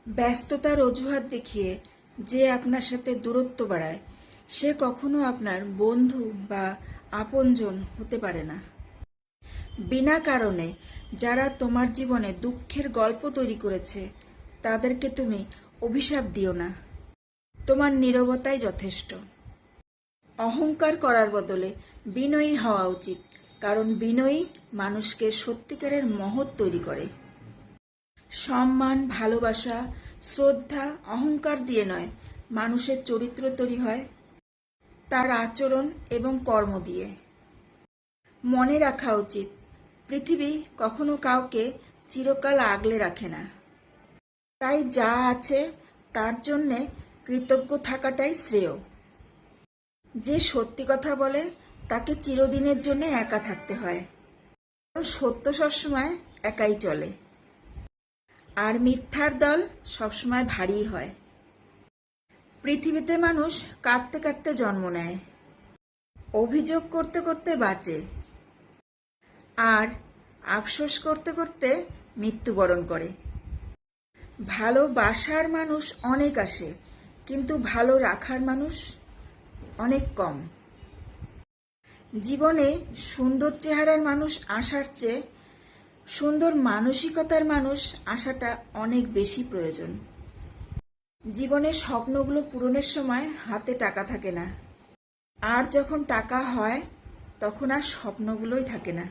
ব্যস্ততার অজুহাত দেখিয়ে যে আপনার সাথে দূরত্ব বাড়ায় সে কখনো আপনার বন্ধু বা আপনজন হতে পারে না। বিনা কারণে যারা তোমার জীবনে দুঃখের গল্প তৈরি করেছে তাদেরকে তুমি অভিশাপ দিও না। তোমার নীরবতাই যথেষ্ট। অহংকার করার বদলে বিনয়ী হওয়া উচিত, কারণ বিনয়ী মানুষকে সত্যিকারের মহৎ তৈরি করে। সম্মান, ভালোবাসা, শ্রদ্ধা অহংকার দিয়ে নয়, মানুষের চরিত্র তৈরি হয় তার আচরণ এবং কর্ম দিয়ে। মনে রাখা উচিত, পৃথিবী কখনো কাউকে চিরকাল আগলে রাখে না। তাই যা আছে তার জন্যে কৃতজ্ঞ থাকাটাই শ্রেয়। যে সত্যি কথা বলে তাকে চিরদিনের জন্য একা থাকতে হয়, কারণ সত্য সবসময় একাই চলে, আর মিথ্যার দল সবসময় ভারী হয়। পৃথিবীতে মানুষ কাঁদতে কাঁদতে জন্ম নেয়, অভিযোগ করতে করতে বাঁচে, আর আফসোস করতে করতে মৃত্যুবরণ করে। ভালোবাসার মানুষ অনেক আসে, কিন্তু ভালো রাখার মানুষ অনেক কম। জীবনে সুন্দর চেহারার মানুষ আসার চেয়ে সুন্দর মানসিকতার মানুষ আসাটা অনেক বেশি প্রয়োজন। জীবনের স্বপ্নগুলো পূরণের সময় হাতে টাকা থাকে না, আর যখন টাকা হয় তখন আর স্বপ্নগুলোই থাকে না।